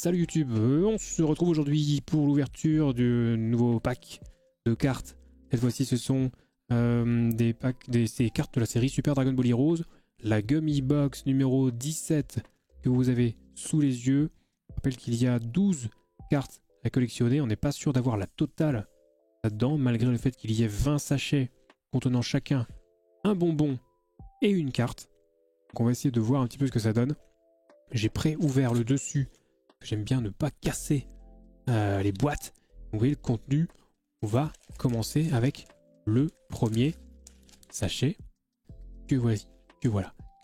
Salut YouTube, on se retrouve aujourd'hui pour l'ouverture du nouveau pack de cartes. Cette fois-ci ce sont ces cartes de la série Super Dragon Ball Heroes, la Gummy Box numéro 17 que vous avez sous les yeux. Je rappelle qu'il y a 12 cartes à collectionner, on n'est pas sûr d'avoir la totale là-dedans, malgré le fait qu'il y ait 20 sachets contenant chacun un bonbon et une carte. Donc on va essayer de voir un petit peu ce que ça donne. J'ai pré-ouvert le dessus. J'aime bien ne pas casser les boîtes. Vous voyez le contenu. On va commencer avec le premier sachet que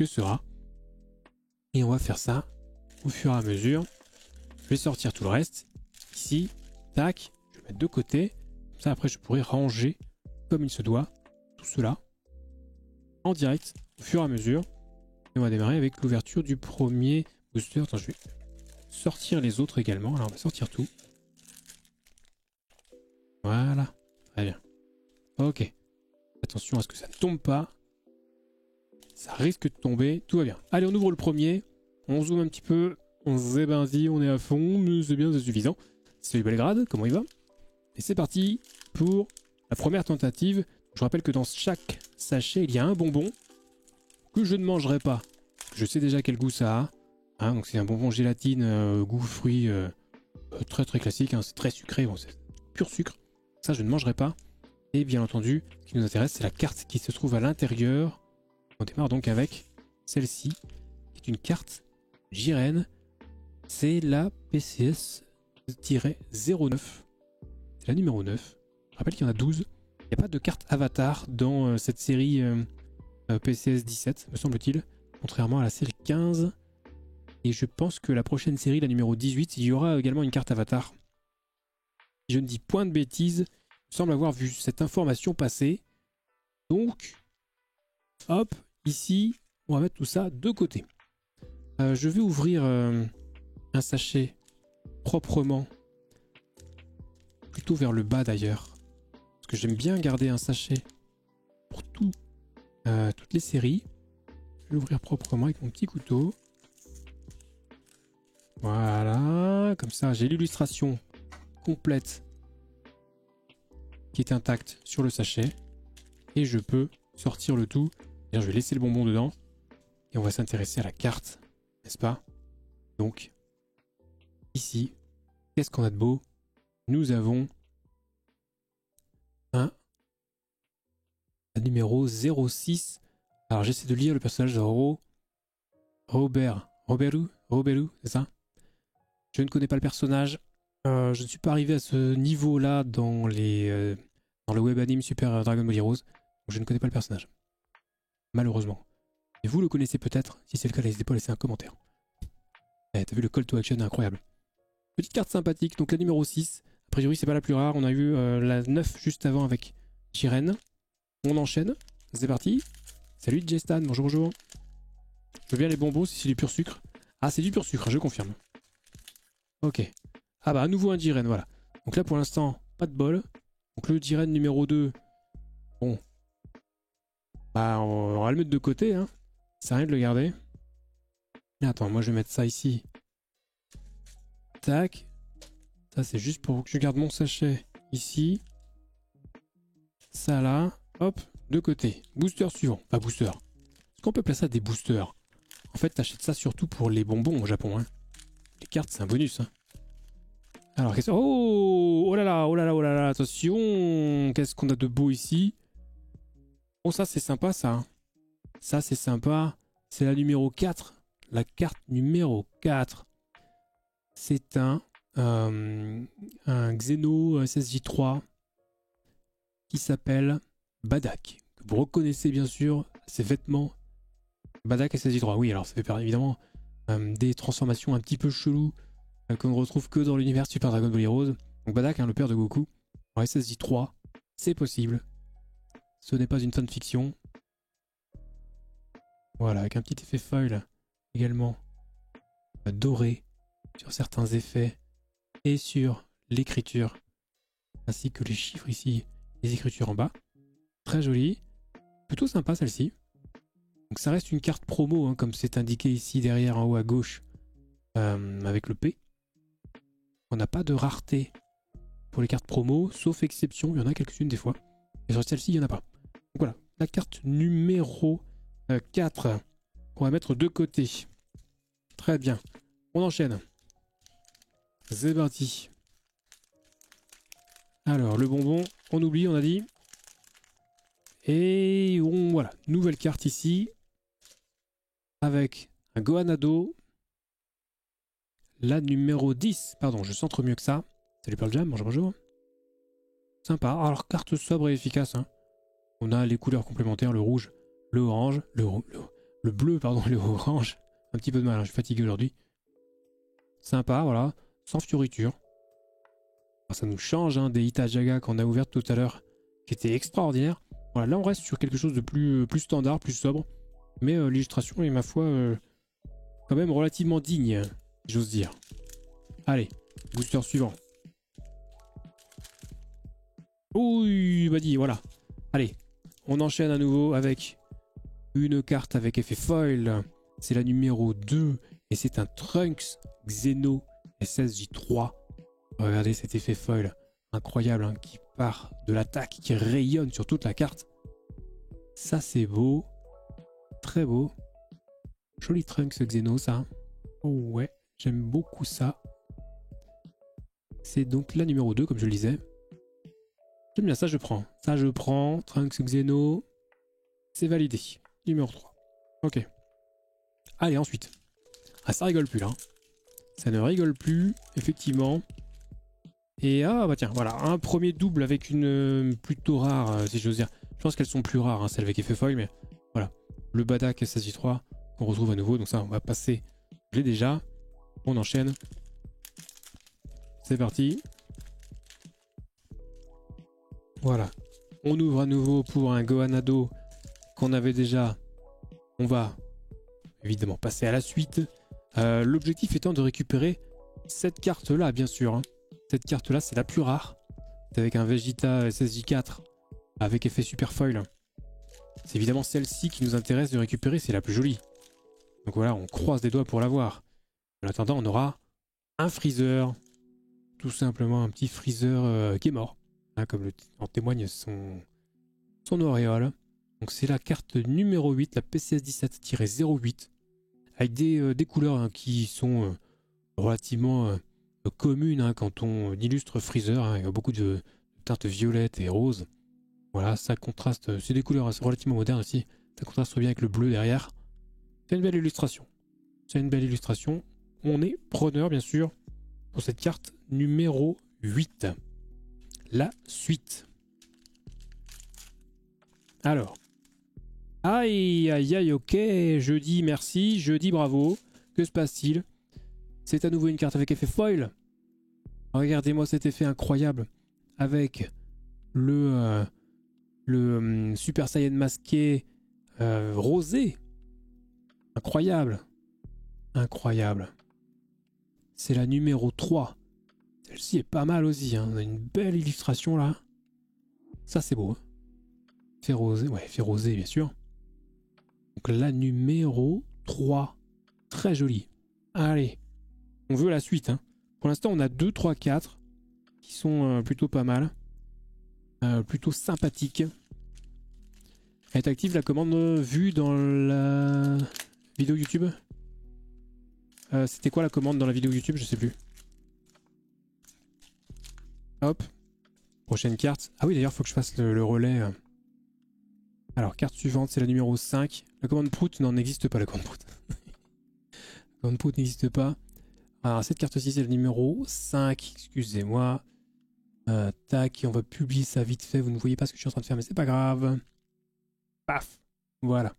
sera. Et on va faire ça au fur et à mesure. Je vais sortir tout le reste. Ici, tac, je vais mettre de côté. Comme ça, après, je pourrai ranger comme il se doit tout cela en direct au fur et à mesure. Et on va démarrer avec l'ouverture du premier booster. Attends, je vais sortir les autres également. Alors on va sortir tout. Voilà. Très bien. Ok. Attention à ce que ça ne tombe pas. Ça risque de tomber. Tout va bien. Allez, on ouvre le premier. On zoome un petit peu. On se zébindit. On est à fond. Mais c'est bien, c'est suffisant. Salut Belgrade. Comment il va? Et c'est parti pour la première tentative. Je rappelle que dans chaque sachet, il y a un bonbon que je ne mangerai pas. Je sais déjà quel goût ça a. Hein, donc c'est un bonbon gélatine goût fruit très très classique, hein, c'est très sucré, bon, c'est pur sucre, ça je ne mangerai pas. Et bien entendu, ce qui nous intéresse, c'est la carte qui se trouve à l'intérieur. On démarre donc avec celle-ci, qui est une carte Jiren, c'est la PCS-09, c'est la numéro 9. Je rappelle qu'il y en a 12, il n'y a pas de carte avatar dans cette série PCS-17, me semble-t-il, contrairement à la série 15. Et je pense que la prochaine série, la numéro 18, il y aura également une carte avatar. Si je ne dis point de bêtises, il me semble avoir vu cette information passer. Donc, hop, ici, on va mettre tout ça de côté. Je vais ouvrir un sachet proprement, plutôt vers le bas d'ailleurs. Parce que j'aime bien garder un sachet pour toutes les séries. Je vais l'ouvrir proprement avec mon petit couteau. Voilà, comme ça j'ai l'illustration complète qui est intacte sur le sachet et je peux sortir le tout. Je vais laisser le bonbon dedans et on va s'intéresser à la carte, n'est-ce pas? Donc ici, qu'est-ce qu'on a de beau? Nous avons un numéro 06. Alors j'essaie de lire le personnage de Roberu, c'est ça? Je ne connais pas le personnage. Je ne suis pas arrivé à ce niveau-là dans le web anime Super Dragon Ball Heroes. Donc je ne connais pas le personnage. Malheureusement. Et vous le connaissez peut-être. Si c'est le cas, n'hésitez pas à laisser un commentaire. Eh, t'as vu le call to action incroyable. Petite carte sympathique. Donc la numéro 6. A priori, c'est pas la plus rare. On a eu la 9 juste avant avec Jiren. On enchaîne. C'est parti. Salut Jestan. Bonjour, bonjour. Je veux bien les bonbons si c'est du pur sucre. Ah, c'est du pur sucre, je confirme. Ok. Ah bah à nouveau un Jiren, voilà. Donc là pour l'instant, pas de bol. Donc le Jiren numéro 2. Bon. Bah on va le mettre de côté, hein. Ça sert à rien de le garder. Attends, moi je vais mettre ça ici. Tac. Ça c'est juste pour que je garde mon sachet ici. Ça là. Hop, de côté. Booster suivant. Pas booster. Est-ce qu'on peut placer ça des boosters? En fait, t'achètes ça surtout pour les bonbons au Japon, hein. Les cartes, c'est un bonus, hein. Alors, qu'est-ce que... Oh, oh là là, oh là là, oh là là, attention. Qu'est-ce qu'on a de beau ici? Oh, ça, c'est sympa, ça. Ça, c'est sympa. C'est la numéro 4. La carte numéro 4. C'est un Xeno SSJ3 qui s'appelle Badak. Que vous reconnaissez, bien sûr, ses vêtements. Badak SSJ3, oui, alors ça fait évidemment des transformations un petit peu cheloues qu'on ne retrouve que dans l'univers Super Dragon Ball Heroes. Donc Badak, hein, le père de Goku, en SSJ3, c'est possible. Ce n'est pas une fanfiction. Voilà, avec un petit effet foil également doré sur certains effets et sur l'écriture, ainsi que les chiffres ici, les écritures en bas. Très jolie, plutôt sympa celle-ci. Donc ça reste une carte promo, hein, comme c'est indiqué ici derrière en haut à gauche avec le P. On n'a pas de rareté pour les cartes promo, sauf exception, il y en a quelques-unes des fois. Et sur celle-ci, il n'y en a pas. Donc voilà, la carte numéro 4 qu'on va mettre de côté. Très bien, on enchaîne. C'est parti. Alors, le bonbon, on oublie, on a dit. Et voilà, nouvelle carte ici. Avec un Gohanado. La numéro 10. Pardon, je centre mieux que ça. Salut Pearl Jam, bonjour, bonjour. Sympa. Alors, carte sobre et efficace. Hein. On a les couleurs complémentaires, le rouge, le orange, le bleu, pardon, le orange. Un petit peu de mal, hein, je suis fatigué aujourd'hui. Sympa, voilà. Sans fioriture. Alors, ça nous change hein, des Itajaga qu'on a ouvertes tout à l'heure, qui étaient extraordinaires. Voilà, là on reste sur quelque chose de plus standard, plus sobre. Mais l'illustration est, ma foi, quand même relativement digne, j'ose dire. Allez, booster suivant. Oui, bah dit, voilà. Allez, on enchaîne à nouveau avec une carte avec effet foil. C'est la numéro 2 et c'est un Trunks Xeno SSJ3. Regardez cet effet foil incroyable hein, qui part de l'attaque, qui rayonne sur toute la carte. Ça c'est beau. Très beau. Joli Trunks Xeno ça. Oh ouais, j'aime beaucoup ça. C'est donc la numéro 2 comme je le disais. J'aime bien ça, je prends. Ça je prends. Trunks Xeno. C'est validé. Numéro 3. Ok. Allez ensuite. Ah ça rigole plus là. Ça ne rigole plus, effectivement. Et ah bah tiens, voilà, un premier double avec une plutôt rare, si j'ose dire. Je pense qu'elles sont plus rares, hein, celles avec effet foil, mais voilà. Le Badak SSJ3, on retrouve à nouveau, donc ça on va passer. Je l'ai déjà. On enchaîne. C'est parti. Voilà. On ouvre à nouveau pour un Gohanado qu'on avait déjà. On va évidemment passer à la suite. L'objectif étant de récupérer cette carte-là, bien sûr. Hein. Cette carte-là, c'est la plus rare. C'est avec un Vegeta SSJ4 avec effet super foil. C'est évidemment celle-ci qui nous intéresse de récupérer, c'est la plus jolie. Donc voilà, on croise les doigts pour l'avoir. En attendant, on aura un Freezer. Tout simplement un petit Freezer qui est mort. Hein, comme en témoigne son auréole. Donc c'est la carte numéro 8, la PCS 17-08. Avec des couleurs hein, qui sont relativement communes hein, quand on illustre Freezer. Hein, il y a beaucoup de teintes violettes et roses. Voilà, ça contraste. C'est des couleurs relativement modernes aussi. Ça contraste bien avec le bleu derrière. C'est une belle illustration. C'est une belle illustration. On est preneur, bien sûr, pour cette carte numéro 8. La suite. Alors. Aïe, aïe, aïe, ok. Je dis merci, je dis bravo. Que se passe-t-il? C'est à nouveau une carte avec effet foil. Regardez-moi cet effet incroyable. Avec le Super Saiyan masqué rosé. Incroyable. Incroyable. C'est la numéro 3. Celle-ci est pas mal aussi. Hein. On a une belle illustration là. Ça c'est beau. Hein. Fait rosé. Ouais, fait rosé bien sûr. Donc la numéro 3. Très jolie. Allez. On veut la suite. Hein. Pour l'instant on a 2, 3, 4. Qui sont plutôt pas mal. Plutôt sympathiques. Elle est active la commande vue dans la vidéo YouTube. C'était quoi la commande dans la vidéo YouTube? Je sais plus. Hop. Prochaine carte. Ah oui d'ailleurs il faut que je fasse le relais. Alors carte suivante c'est la numéro 5. La commande prout non n'existe pas la commande prout. La commande prout n'existe pas. Alors cette carte-ci c'est le numéro 5. Excusez-moi. Tac, on va publier ça vite fait. Vous ne voyez pas ce que je suis en train de faire mais c'est pas grave. Paf. Voilà.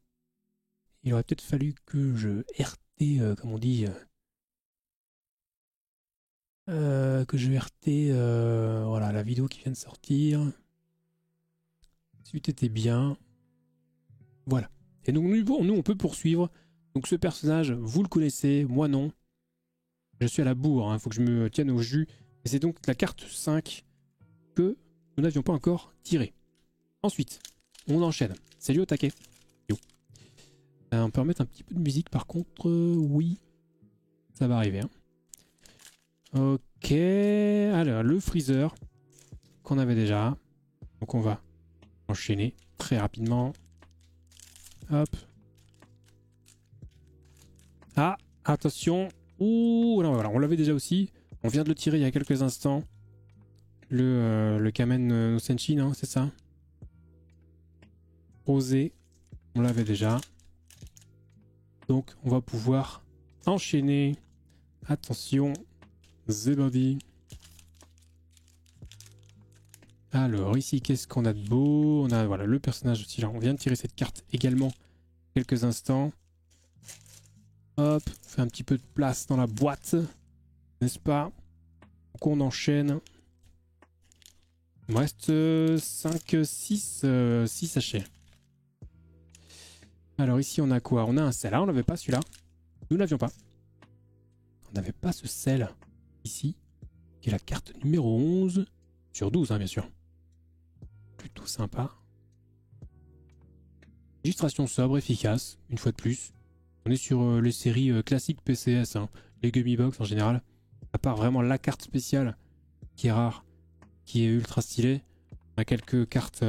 Il aurait peut-être fallu que je RT, comme on dit... que je RT voilà, la vidéo qui vient de sortir. Suite était bien. Voilà. Et donc nous on peut poursuivre. Donc ce personnage, vous le connaissez, moi non. Je suis à la bourre, il faut que je me tienne au jus. Et c'est donc la carte 5 que nous n'avions pas encore tirée. Ensuite, on enchaîne. Salut au taquet. Yo. On peut remettre un petit peu de musique par contre. Oui. Ça va arriver. Hein. Ok. Ok, alors le freezer qu'on avait déjà. Donc on va enchaîner très rapidement. Hop. Ah, attention. Ouh, non, voilà, on l'avait déjà aussi. On vient de le tirer il y a quelques instants. Le Kamen no Senshi, non, c'est ça? Rosé, on l'avait déjà. Donc on va pouvoir enchaîner. Attention, The Body. Alors ici, qu'est-ce qu'on a de beau? On a voilà, le personnage aussi là. On vient de tirer cette carte également quelques instants. Hop, on fait un petit peu de place dans la boîte. N'est-ce pas? Donc on enchaîne. Il me reste 5, 6 sachets. Alors ici on a quoi? On a un sel. Ah, on n'avait pas celui-là. Nous n'avions pas. On n'avait pas ce sel ici. Qui est la carte numéro 11. Sur 12, hein, bien sûr. Plutôt sympa. Illustration sobre, efficace, une fois de plus. On est sur les séries classiques PCS, hein, les Gummy Box en général. À part vraiment la carte spéciale, qui est rare, qui est ultra stylée. On a quelques cartes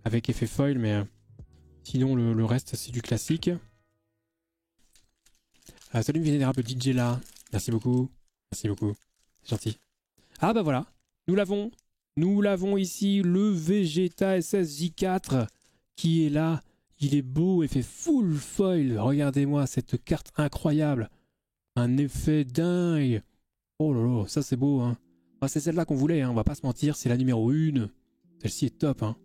avec effet foil, mais sinon le reste c'est du classique. Salut vénérable DJ là, merci beaucoup. Merci beaucoup, c'est gentil. Ah bah voilà, nous l'avons ici, le Vegeta SSJ4 qui est là. Il est beau et fait full foil. Regardez-moi cette carte incroyable. Un effet dingue. Oh là là, ça c'est beau. Hein. Enfin, c'est celle-là qu'on voulait, hein, on va pas se mentir. C'est la numéro 1. Celle-ci est top. Hein.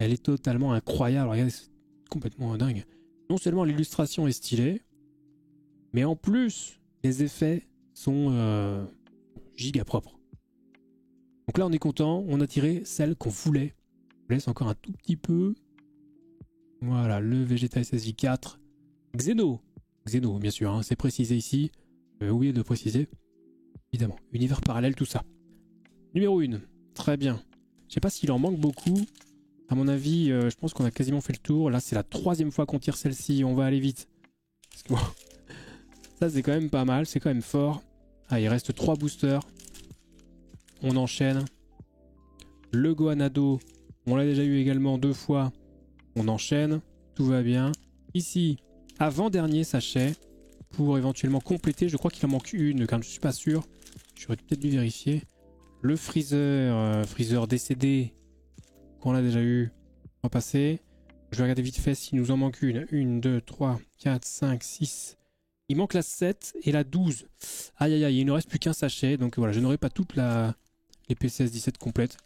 Elle est totalement incroyable. Regardez, c'est complètement dingue. Non seulement l'illustration est stylée, mais en plus, les effets sont giga propres. Donc là, on est content. On a tiré celle qu'on voulait. On laisse encore un tout petit peu. Voilà, le Vegeta SSJ4. Xeno, bien sûr, hein, c'est précisé ici. Oublié de préciser. Évidemment, univers parallèle, tout ça. Numéro 1, très bien. Je sais pas s'il en manque beaucoup. À mon avis, je pense qu'on a quasiment fait le tour. Là, c'est la 3e fois qu'on tire celle-ci. On va aller vite. Parce que bon, ça, c'est quand même pas mal. C'est quand même fort. Ah, il reste 3 boosters. On enchaîne. Le Gohanado, on l'a déjà eu également 2 fois. On enchaîne, tout va bien. Ici, avant-dernier sachet pour éventuellement compléter. Je crois qu'il en manque une, car je ne suis pas sûr. J'aurais peut-être dû vérifier. Le freezer décédé qu'on a déjà eu. On va passer. Je vais regarder vite fait s'il nous en manque une. 1, 2, 3, 4, 5, 6. Il manque la 7 et la 12. Aïe aïe aïe, il ne reste plus qu'un sachet. Donc voilà, je n'aurai pas toutes les PCS 17 complètes.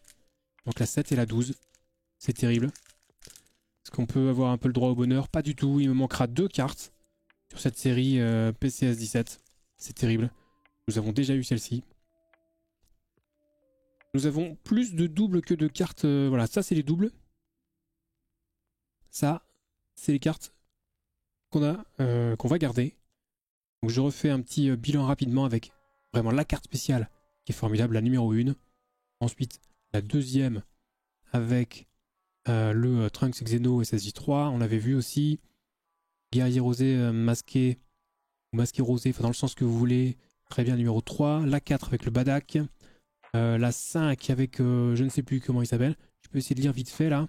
Donc la 7 et la 12. C'est terrible. Est-ce qu'on peut avoir un peu le droit au bonheur? Pas du tout, il me manquera 2 cartes sur cette série PCS 17. C'est terrible. Nous avons déjà eu celle-ci. Nous avons plus de doubles que de cartes. Voilà, ça c'est les doubles. Ça, c'est les cartes qu'on va garder. Donc je refais un petit bilan rapidement avec vraiment la carte spéciale qui est formidable, la numéro 1. Ensuite, la 2e avec le Trunks Xeno SSJ3, on l'avait vu aussi. Guerrier rosé masqué, ou masqué rosé, enfin dans le sens que vous voulez. Très bien, numéro 3. La 4 avec le Badak. La 5 avec, je ne sais plus comment il s'appelle. Je peux essayer de lire vite fait là.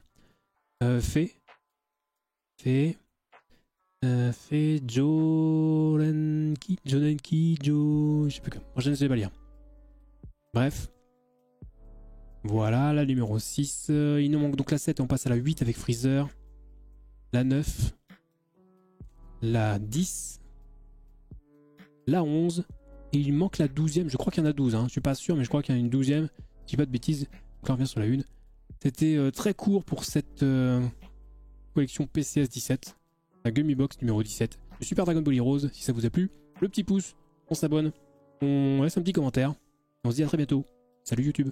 Fée, Jonenki, je sais plus comment. Je ne sais pas lire. Bref. Voilà, la numéro 6. Il nous manque donc la 7 et on passe à la 8 avec Freezer. La 9. La 10. La 11. Et il manque la 12e. Je crois qu'il y en a 12. Hein. Je suis pas sûr, mais je crois qu'il y en a une 12e. Je dis pas de bêtises. Donc là, on revient sur la 1. C'était très court pour cette collection PCS 17. La Gummy Box numéro 17. Le Super Dragon Ball Heroes. Si ça vous a plu, le petit pouce. On s'abonne. On laisse un petit commentaire. On se dit à très bientôt. Salut YouTube.